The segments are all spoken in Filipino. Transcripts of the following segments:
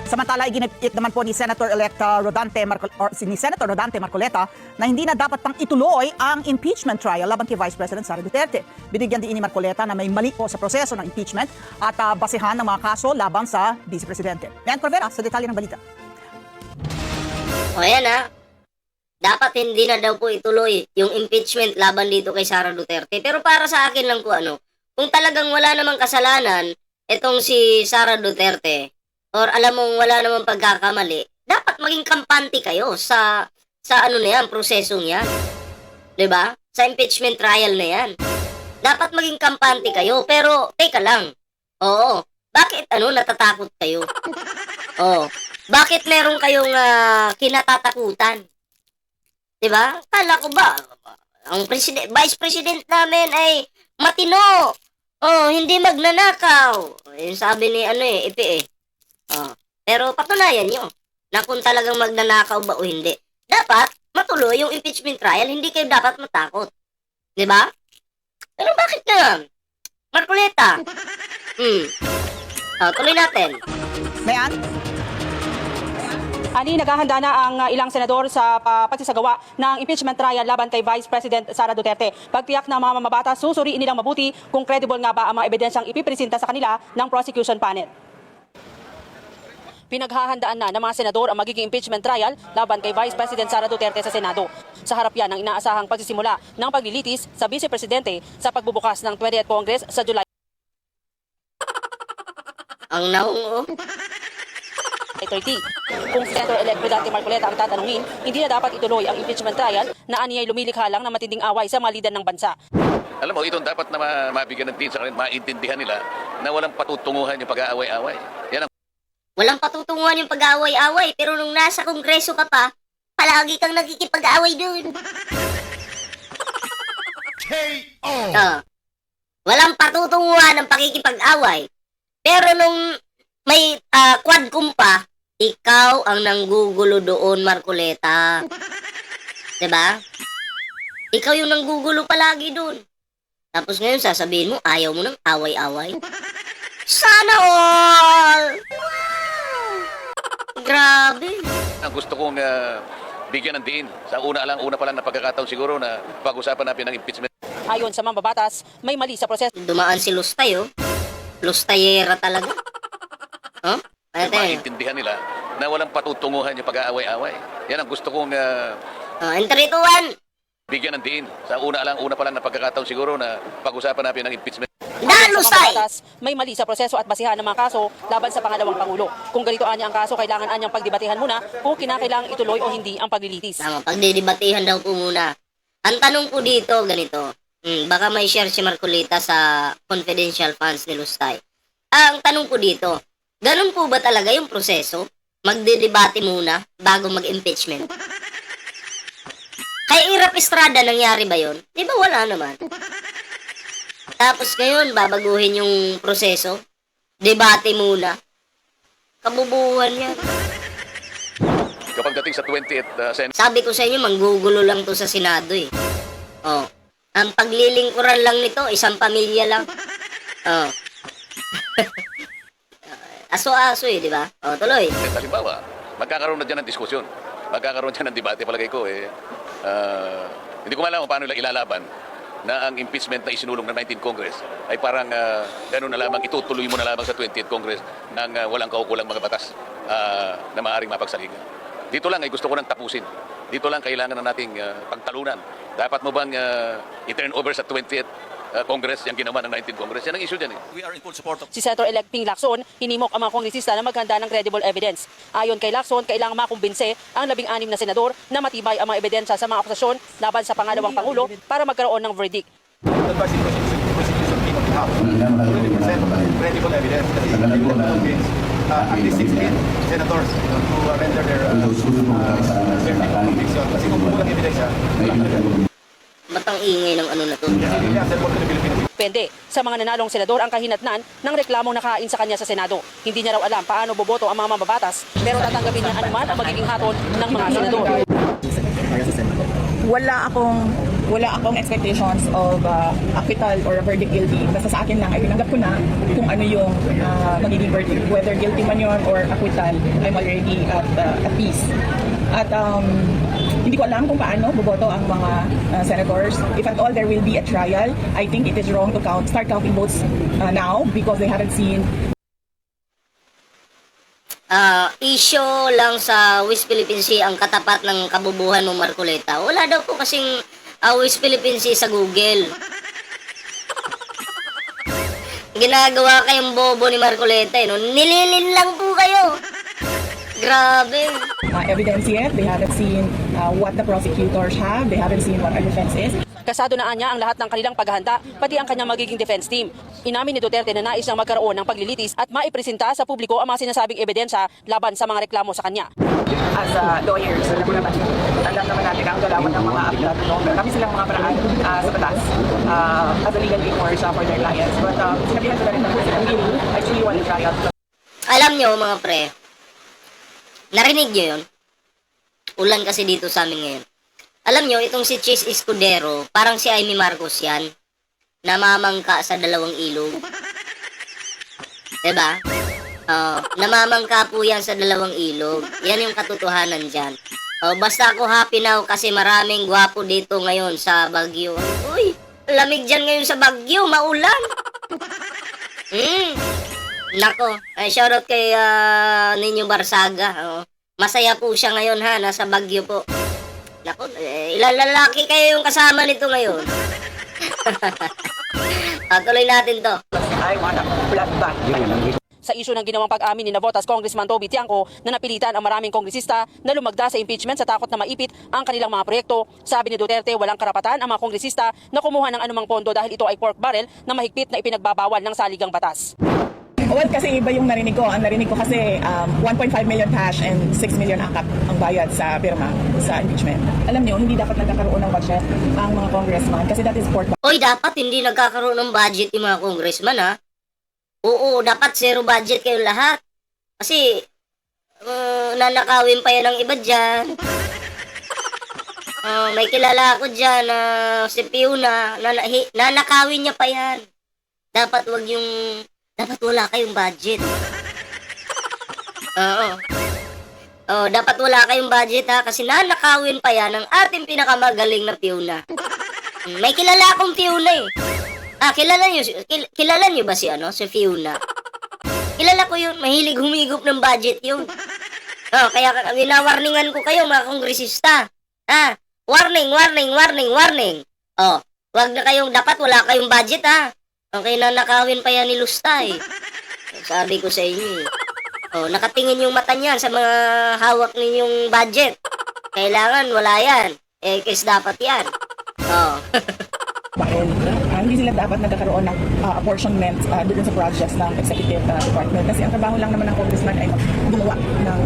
Samantala, iginit naman po ni Senator-elect Senator Rodante Marcoleta na hindi na dapat pang ituloy ang impeachment trial laban kay Vice President Sara Duterte. Binigyan din ni Marcoleta na may mali po sa proseso ng impeachment at basehan ng mga kaso laban sa Vice Presidente. Mayan Corvera sa detalye ng balita. O ayan ha, dapat hindi na daw po ituloy yung impeachment laban dito kay Sara Duterte. Pero para sa akin lang po kung talagang wala namang kasalanan itong si Sara Duterte, or alam mong wala namang pagkakamali, dapat maging kampante kayo sa na yan, prosesong yan. 'Di ba? Sa impeachment trial na yan. Dapat maging kampante kayo, pero teka lang. Oo. Bakit natatakot kayo? Oo. Bakit meron kayong kinatatakutan? 'Di ba? Kala ko ba ang Vice President namin ay matino. Oh, hindi magnanakaw. Yung sabi ni Ipi pero patunayan nyo na kung talagang magnanakaw ba o hindi. Dapat matuloy yung impeachment trial, hindi kayo dapat matakot. 'Di ba? Pero bakit na? Marcoleta. Tuloy natin. Mayan? Ani, naghahanda na ang ilang senador sa pagsasagawa ng impeachment trial laban kay Vice President Sara Duterte. Pagtiyak ng mga mambabatas, susuriin nilang mabuti kung credible nga ba ang mga ebidensyang ipipresenta sa kanila ng prosecution panel. Pinaghahandaan na ng mga senador ang magiging impeachment trial laban kay Vice President Sara Duterte sa Senado. Sa harap yan ng inaasahang pagsisimula ng paglilitis sa Vice Presidente sa pagbubukas ng 20th Congress sa July. Ang naungo. 30. Kung si Senator-elect Rodante Marcoleta ang tatanungin, hindi na dapat ituloy ang impeachment trial na aniyay lumilikha lang ng matinding away sa mga lider ng bansa. Alam mo, itong dapat na mabigyan ng din sa kanila, maintindihan nila na walang patutunguhan yung pag-aaway-away. Yan ang Walang patutunguhan yung pag-aaway-away, pero nung nasa kongreso ka pa, palagi kang nagkikipag-aaway dun. Walang patutunguhan ng pakikipag-away, pero nung may quadcom pa, ikaw ang nanggugulo doon, Marcoleta. 'Di ba? Ikaw yung nanggugulo palagi doon. Tapos ngayon sasabihin mo, ayaw mo ng away-away. Sana all! Grabe. ang gusto kong bigyan ng diin. Sa una pa lang na pagkakataon siguro na pag-usapan natin ng impeachment. Ayon sa mambabatas, may mali sa proseso. Dumaan si Lustay, Lustayera talaga. Maintindihan nila na walang patutunguhan yung pag-aaway-away. Yan ang gusto kong In 3, 2, 1. bigyan ng diin. Sa una pa lang na pagkakataon siguro na pag-usapan natin ng impeachment. Ayon sa mambabatas, may mali sa proseso at basihan ng mga kaso laban sa pangalawang Pangulo. Kung ganito anya ang kaso, kailangan anyang pagdebatehan muna kung kinakailangang ituloy o hindi ang paglilitis. Tama, pagdidebatehan daw po muna. Ang tanong ko dito, ganito. Baka may share si Marcoleta sa confidential funds ni Lustay. Ang tanong ko dito, ganun po ba talaga yung proseso? Magdedebate muna bago mag-impeachment? Kay Irap Estrada, nangyari ba yun? Di ba wala naman? Tapos ngayon, babaguhin yung proseso? Debate muna? Kabubuhan yan. Kapag dating sa 20th Senate, Sabi ko sa inyo, manggugulo lang to sa Senado eh. Ang paglilingkuran lang nito, isang pamilya lang. Aso-aso di ba? Tuloy. halimbawa, magkakaroon na dyan ng diskusyon. Magkakaroon dyan ng debate, palagay ko hindi ko malaman paano nila ilalaban na ang impeachment na isinulong ng 19th Congress ay parang gano'n na lamang, itutuloy mo na lamang sa 20th Congress ng walang kaukulang mga batas na maaaring mapagsaligan. Dito lang ay gusto ko nang tapusin. Dito lang kailangan na nating pagtalunan. Dapat mo bang i-turn over sa 20th Congress yung ginawa ng 19th Congress? Yan ang issue dyan. We are in full support of Si Senator-elect Ping Lacson, hinimok ang mga kongresista na maghanda ng credible evidence. Ayon kay Lacson, kailangan makumbinse ang 16 na senador na matibay ang mga ebidensya sa mga akusasyon laban sa pangalawang Pangulo para magkaroon ng verdict. advising prosecution team on behalf. We will present credible evidence that is able to convince at least 16 senators to render their verdict of conviction. Kasi kung kulang ebidensya, Ba't ang ingay ng na to? hindi answer for the Philippines. Depende sa mga nanalong senador ang kahinatnan ng reklamong nakain sa kanya sa Senado. Hindi niya raw alam paano boboto ang mga mambabatas, pero tatanggapin niya anuman ang magiging hatol ng mga senador. Wala akong wala akong expectations of acquittal or a verdict guilty. Basta sa akin lang ay tinanggap ko na kung ano yung magiging verdict. Whether guilty man yun or acquittal, I'm already at peace. At hindi ko alam kung paano boboto ang mga senators. If at all there will be a trial, I think it is wrong to start counting votes now because they haven't seen issue lang sa West Philippine Sea ang katapat ng kabubuhan mo, Marcoleta. Wala daw po kasing West Philippine Sea sa Google. Ginagawa kayong bobo ni Marcoleta, no? Nililin lang po kayo. Grabe. Evidence yet. They haven't seen what the prosecutors have. They haven't seen what our defense is. Kasado na niya ang lahat ng kanilang paghahanda, pati ang kanyang magiging defense team. Inamin ni Duterte na nais niyang magkaroon ng paglilitis at maipresenta sa publiko ang mga sinasabing ebidensya laban sa mga reklamo sa kanya. As lawyers, alam naman natin ang galawan ng mga abogado. Marami silang mga paraan sa batas as a legal recourse for their clients. But sinabihan sila rin na I truly want to trial. Alam nyo, mga pre, narinig nyo yun? Ulan kasi dito sa amin ngayon. Alam nyo, itong si Chis Escudero, parang si Amy Marcos yan, namamangka sa dalawang ilog. Diba? Namamangka po yan sa dalawang ilog. Yan yung katotohanan dyan. Basta ako happy now kasi maraming gwapo dito ngayon sa Baguio. Uy, lamig dyan ngayon sa Baguio, maulan. Nako, shoutout kay Ninyo Barsaga. Masaya po siya ngayon ha, nasa Baguio po. Nako, ilang lalaki kayo yung kasama nito ngayon. Tuloy natin to. I want a flat back. Sa isyu ng ginawang pag-amin ni Navotas Congressman Toby Tiangco na napilitan ang maraming kongresista na lumagda sa impeachment sa takot na maipit ang kanilang mga proyekto, sabi ni Duterte walang karapatan ang mga kongresista na kumuha ng anumang pondo dahil ito ay pork barrel na mahigpit na ipinagbabawal ng saligang batas. Well, kasi iba yung narinig ko. Ang narinig ko kasi 1.5 million cash and 6 million akap ang bayad sa pirma sa impeachment. Alam niyo, hindi dapat nagkakaroon ng budget ang mga congressman kasi that is pork. Oy, dapat hindi nagkakaroon ng budget yung mga congressman, ha? Oo, dapat zero budget kayo lahat. Kasi, nanakawin pa yan ng iba dyan. May kilala ako dyan na si Fiona, nanakawin niya pa yan. Dapat wala kayong budget. Dapat wala kayong budget ha kasi nanakawin pa yan ng ating pinakamagaling na Fiona. May kilala akong Fiona eh. Kilala niyo ba si Fiona? Kilala ko yun, mahilig humigop ng budget yun. Kaya winawarningan ko kayo mga kongresista. Warning. Dapat wala kayong budget ha. Okay, nanakawin pa yan ni Lustay. Sabi ko sa inyo. Nakatingin yung mata niyan sa mga hawak ninyong budget. Kailangan wala yan. Kasi dapat yan. Hindi sila dapat nagkakaroon ng apportionment doon sa projects ng executive department. Kasi ang trabaho lang naman ng congressman ay gumawa ng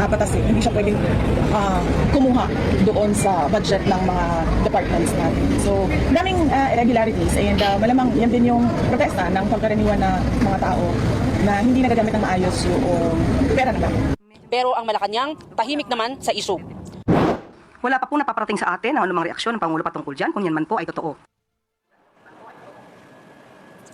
batas. Hindi siya pwedeng kumuha doon sa budget ng mga departments natin. So, daming irregularities and malamang yan din yung protesta ng pagkaraniwan na mga tao na hindi nagagamit ng maayos yung pera ng bayan. Pero ang Malacanang, tahimik naman sa isu. Wala pa po napaparating sa atin ang anumang reaksyon ng Pangulo patungkol dyan kung yan man po ay totoo.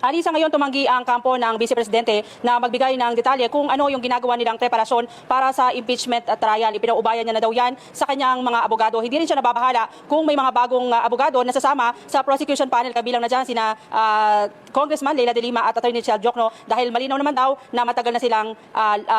Alisa ngayon tumanggi ang kampo ng Vice Presidente na magbigay ng detalye kung ano yung ginagawa nilang preparasyon para sa impeachment trial. Ipinaubayan niya na daw yan sa kanyang mga abogado. Hindi rin siya nababahala kung may mga bagong abogado na sasama sa prosecution panel. Kabilang na dyan sina Congressman Leila de Lima at Attorney Chel Jokno dahil malinaw naman daw na matagal na silang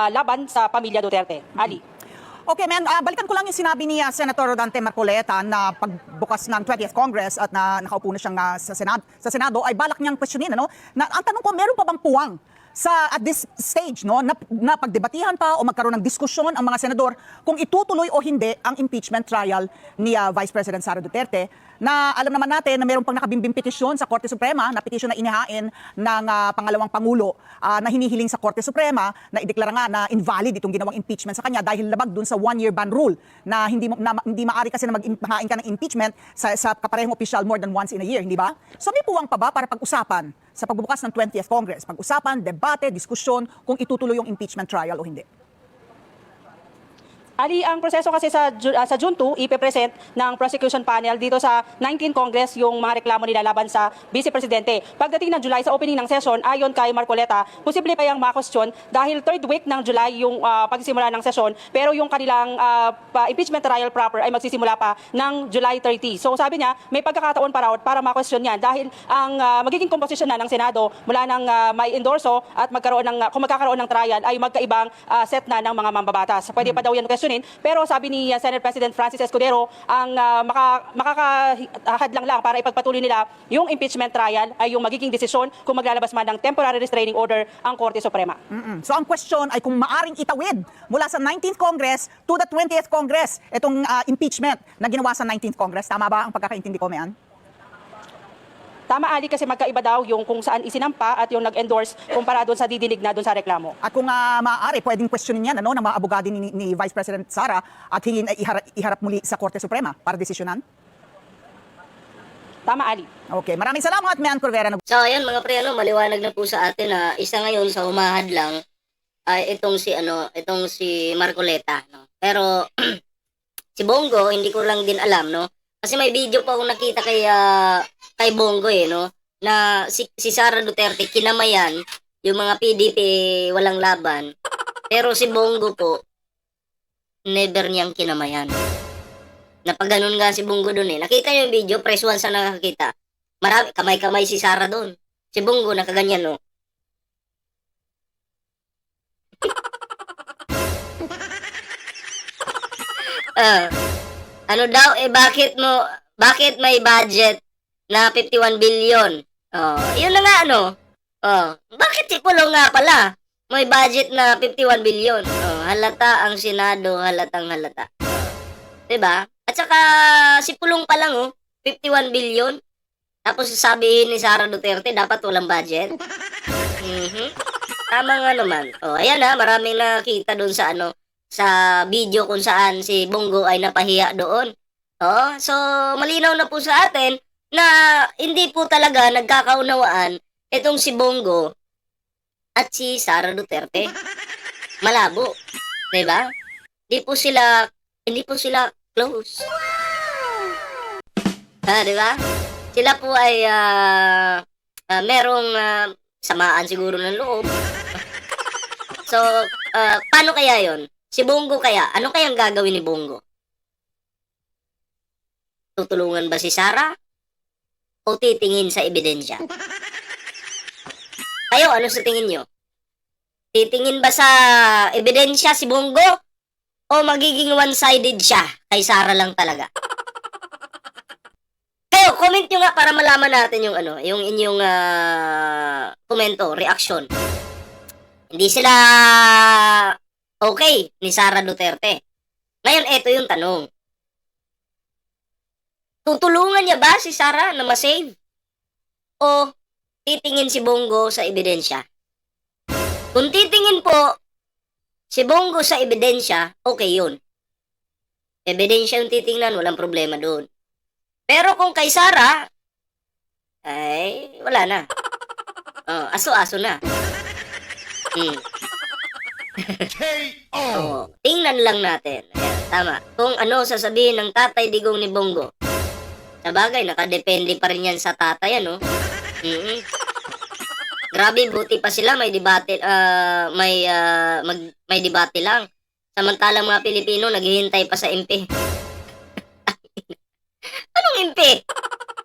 laban sa pamilya Duterte. Ali. Okay, balikan ko lang yung sinabi ni Senator Rodante Marcoleta na pagbukas ng 20th Congress at na nakaupo na siyang sa Senado ay balak niyang questionin, ano? Na ang tanong ko, meron pa bang puwang at this stage, no, na pagdebatihan pa o magkaroon ng diskusyon ang mga senador kung itutuloy o hindi ang impeachment trial ni Vice President Sara Duterte, na alam naman natin na meron pang nakabimbing petisyon sa Korte Suprema, na petisyon na inihain ng pangalawang Pangulo na hinihiling sa Korte Suprema na ideklara nga na invalid itong ginawang impeachment sa kanya dahil labag dun sa one-year ban rule na hindi maaari kasi na maghain ka ng impeachment sa kaparehong opisyal more than once in a year, hindi ba? So may puwang pa ba para pag-usapan sa pagbubukas ng 20th Congress, pag-usapan, debate, diskusyon kung itutuloy yung impeachment trial o hindi? Ali, ang proseso kasi sa June 2, ipipresent ng prosecution panel dito sa 19 Congress yung mga reklamo nila laban sa Vice Presidente. Pagdating ng July sa opening ng session, ayon kay Marcoleta, posible pa yung ma-question dahil third week ng July yung pagsisimula ng session, pero yung kanilang impeachment trial proper ay magsisimula pa ng July 30. So sabi niya, may pagkakataon para ma-question yan dahil ang magiging komposisyon na ng Senado mula ng may endorso at kung magkakaroon ng trial ay magkaibang set na ng mga mambabatas. Pwede pa daw yan questionin, pero sabi ni Senate President Francis Escudero, ang makakahadlang lang para ipagpatuloy nila yung impeachment trial ay yung magiging desisyon kung maglalabas man ng temporary restraining order ang Korte Suprema. So ang question ay kung maaring itawid mula sa 19th Congress to the 20th Congress itong impeachment na ginawa sa 19th Congress. Tama ba ang pagkakaintindi ko, Mayan? Tama, Ali, kasi magkaiba daw yung kung saan isinampa at yung nag-endorse kumpara doon sa didinig na doon sa reklamo. At kung maaari, pwedeng questionin yan ng mga abogado ni Vice President Sara at hingin ay iharap muli sa Korte Suprema para desisyonan? Tama, Ali. Okay, maraming salamat, Mayan Corvera. So, ayan mga pre, maliwanag na po sa atin na isa ngayon sa humahad lang ay itong si Marcoleta, no. Pero si Bongo, hindi ko lang din alam, no. Kasi may video pa akong nakita kay Bongo no, na si Sara Duterte kinamayan yung mga PDP walang laban. Pero si Bongo po never niyang kinamayan. Napaganon nga si Bongo doon Nakita niyo yung video, press 1 sa nakakita. Marami kamay-kamay si Sara doon. Si Bongo nakaganyan no. Ano daw, bakit may budget na 51 billion? Yun na nga bakit si Pulong nga pala? May budget na 51 billion. Halata ang Senado, halatang halata. 'Di ba? At saka si Pulong pa lang 51 billion. Tapos sasabihin ni Sara Duterte dapat walang budget. Tama nga naman. Ayan maraming nakita doon sa video kung saan si Bongo ay napahiya doon. So malinaw na po sa atin na hindi po talaga nagkakaunawaan itong si Bongo at si Sara Duterte. Malabo, 'di ba? Hindi po sila close. Di ba? Sila po ay merong samaan siguro ng loob. So, paano kaya 'yon? Si Bongo kaya, ano kayang gagawin ni Bongo? Tutulungan ba si Sara? O titingin sa ebidensya? Kayo, ano sa tingin nyo? Titingin ba sa ebidensya si Bongo? O magiging one-sided siya? Kay Sara lang talaga? Kayo, comment nyo nga para malaman natin yung inyong komento, reaction. Hindi sila okay ni Sara Duterte. Ngayon, eto yung tanong. Tutulungan niya ba si Sara na ma-save? O titingin si Bongo sa ebidensya? Kung titingin po si Bongo sa ebidensya, okay yun. Ebidensya yung titingnan, walang problema doon. Pero kung kay Sara, ay wala na. Aso-aso na. Tingnan lang natin. Ayan, tama. Kung ano sasabihin ng Tatay Digong ni Bongo. Sabagay, nakadepende pa rin yan sa tatay, Grabe, buti pa sila may debate, may debate lang. Samantalang mga Pilipino naghihintay pa sa MP. Anong MP?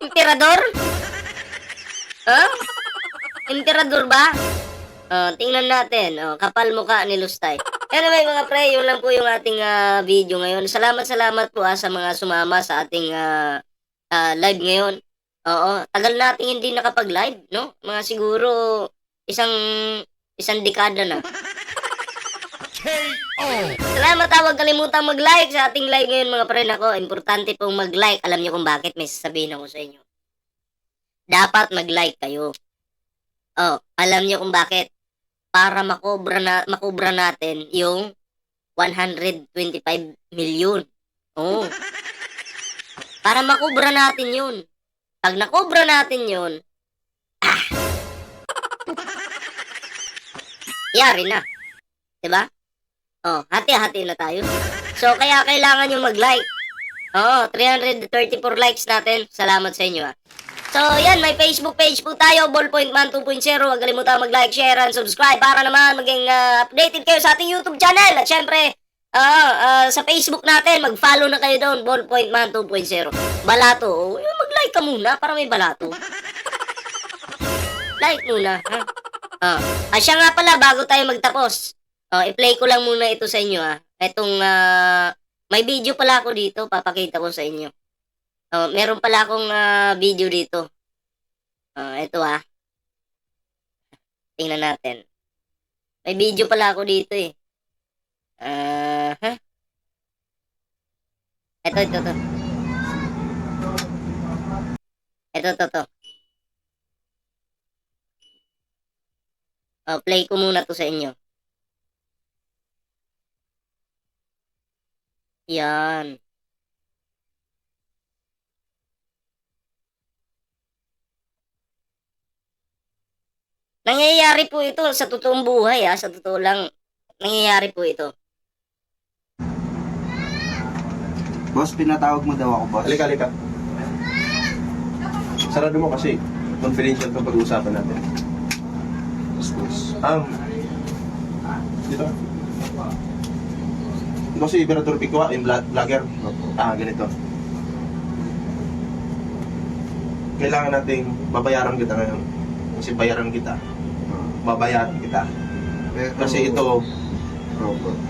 Emperador? Emperador ba? Tingnan natin. Kapal mukha ni Lustay. Anyway mga pre, yun lang po yung ating video ngayon. Salamat po sa mga sumama sa ating live ngayon. Tagal natin hindi nakapag-live, no? Mga siguro isang dekada na. Salamat huwag kalimutang mag-like sa ating live ngayon mga pre. Nako, importante pong mag-like. Alam niyo kung bakit, may sasabihin ako sa inyo. Dapat mag-like kayo. Alam niyo kung bakit? Para makubra natin yung 125 million. Para makubra natin yun. Pag nakubra natin yun, yari na. Diba? Oh, hati-hati na tayo. So, kaya kailangan nyo mag-like. 334 likes natin. Salamat sa inyo, So, yan, may Facebook page po tayo, Ballpoint Man 2.0. Huwag kalimutan mag-like, share, and subscribe para naman maging updated kayo sa ating YouTube channel. At syempre, sa Facebook natin, mag-follow na kayo doon, Ballpoint Man 2.0. Balato, mag-like ka muna para may balato. Like muna, ha? Siya nga pala, bago tayo magtapos, i-play ko lang muna ito sa inyo, Itong, may video pala ako dito, papakita ko sa inyo. Meron pala akong video dito. Ito, tingnan natin. May video pala ako dito, Ito. Ito. Play ko muna to sa inyo. Yan. Nangyayari po ito sa totoong buhay, sa totoo lang. Nangyayari po ito. Boss, pinatawag mo daw ako, boss. Halika. Sarado mo kasi. Confidential itong pag-uusapan natin. Boss. Dito. Ikaw si Iberator Picoa, yung vlogger. Ganito. Kailangan nating babayaran kita ngayon. Kasi bayaran kita. Babayaran kita. Kasi ito,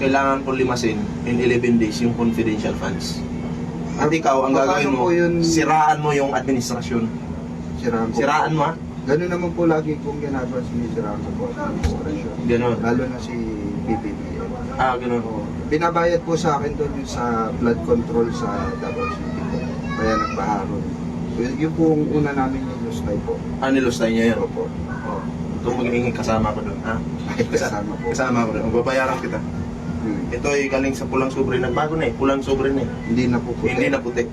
kailangan kong limasin in 11 days yung confidential funds. At ikaw, ang gagawin mo, siraan mo yung administrasyon. Siraan mo, Ganun naman po lagi kong ginagawa sinisiraan ko po sa administrasyon. Ganon. Lalo na si BBBM. Ganon. Binabayad po sa akin doon yung sa flood control sa Davao City po. Kaya nagbaharon. Yung po ang una namin nilustay po. Nilustay niya yan. Opo. Ito magiging kasama ko doon, Kasama po. Kasama ko doon. Babayaran kita. Ito ay galing sa pulang sobre. Nagbago na pulang sobre na Hindi na po puti. Hindi na puti.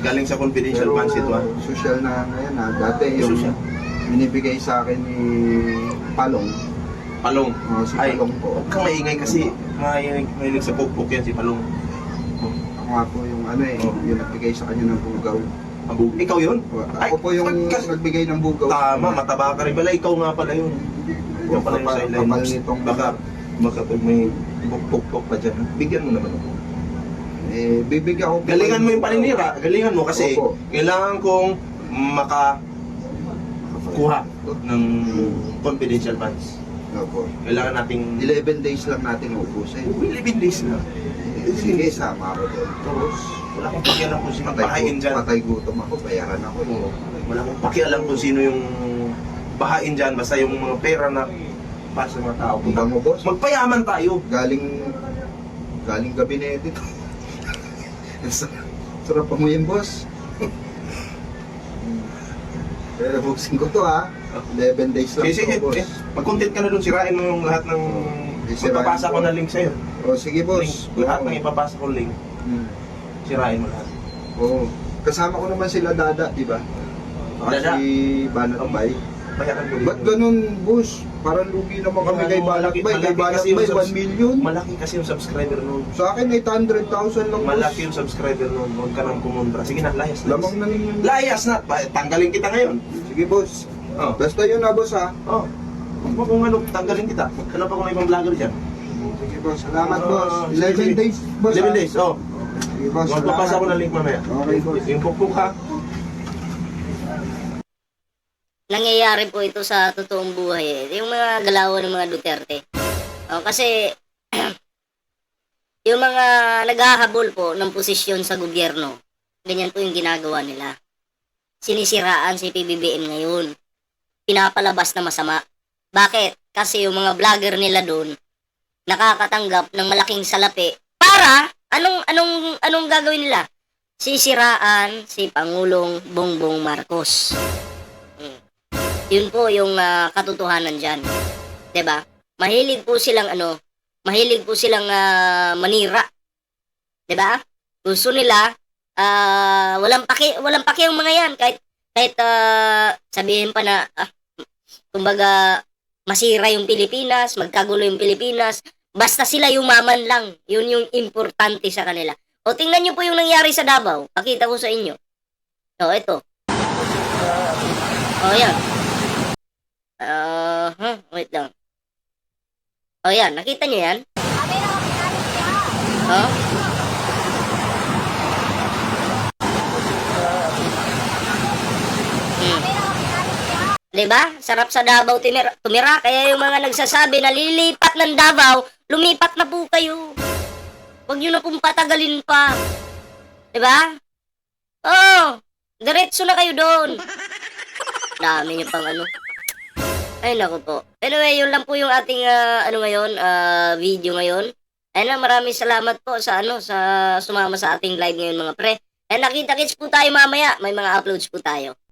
Galing sa confidential Pero funds ito, social na ngayon, Dati yung Social. binibigay sa akin ni Palong. Palong. Si Ay, Palong po. huwag kang maingay kasi mahilig sa pukpuk yan si Palong. Ako nga po yung yung nagbigay sa kanya ng bugaw. Ikaw yun? Ako po yung nagbigay ng bugaw. Tama, mataba ka rin pala. Ikaw nga pala yun. Yung pala yung sideline. Kapal nitong Baka may pukpuk pa dyan. Bigyan mo naman ako. Bibigyan ko po. Galingan mo yung paninira. Galingan mo kasi Opo. kailangan kong makakuha ng confidential funds. Opo. Kailangan nating 11 days lang natin ubusin. 11 days na. Sige, sama ako doon. Tapos, wala akong pakialam kung sino bahain dyan. Patay gutom ako, bayaran ako. Oo. Wala akong pakialam kung sino yung bahain dyan. Basta yung mga pera na para sa mga tao. Punta mo, boss. Magpayaman tayo. Galing gabinete to. Sarap pa mo yun, boss. Pero buksin ko to, 11 days lang Sige, to, boss. mag-content ka na doon. Sirain mo yung lahat ng... Sirain Magpapasa ko ko. na link sa'yo. Sige, boss. Link. Lahat ng ipapasa ko link. Sirain mo lahat. Oo. Kasama ko naman sila Dada, di ba? Dada? Si Banat Bay. Bayaran ko Ba't ganun, boss? Parang lugi naman kami kay Banat Bay. Kay Banat Bay, 1 million. Malaki kasi yung subscriber noon. Sa akin, 800,000 lang, boss. Malaki yung subscriber noon. Huwag ka nang kumontra. Sige na, layas. Lamang na ninyo. Layas na. Tanggalin kita ngayon. Sige, boss. Oh. Basta yun na, boss, Oh. Huwag mo kung ano, tanggalin kita. Hanap ako ng ibang vlogger dyan. Sige, boss. Salamat, boss. sige, 11 sige. days, boss. 11 days, oh. Sige, boss. Magpapasa ko salamat. ng link mamaya. Okay, boss. Yung pukpuk ha. Nangyayari po ito sa totoong buhay. Yung mga galawan ng mga Duterte. Kasi yung mga naghahabol po ng posisyon sa gobyerno, ganyan po yung ginagawa nila. Sinisiraan si PBBM ngayon. Pinapalabas na masama. Bakit? Kasi yung mga vlogger nila doon nakakatanggap ng malaking salapi para anong gagawin nila? Sisiraan si Pangulong Bongbong Marcos. Yun po yung katotohanan diyan. 'Di ba? Mahilig po silang manira. 'Di ba? Gusto nila walang paki yung mga 'yan kahit sabihin pa na kumbaga masira yung Pilipinas, magkagulo yung Pilipinas, Basta sila yumaman lang. Yun yung importante sa kanila. O tingnan nyo po yung nangyari sa Davao. Pakita ko sa inyo. O, ito. O, yan. Wait lang. O, yan. Nakita nyo yan? O? Diba? Sarap sa Davao tumira. Kaya yung mga nagsasabi na lilipat ng Davao, lumipat na po kayo. Huwag nyo na pong patagalin pa. Diba? Oh, diretso na kayo doon. Dami nyo pang ano. Ay, naku po. Anyway, yun lang po yung ating video ngayon. Ayun, maraming salamat po sa sa sumama sa ating live ngayon mga pre. Nakita-kits po tayo mamaya. May mga uploads po tayo.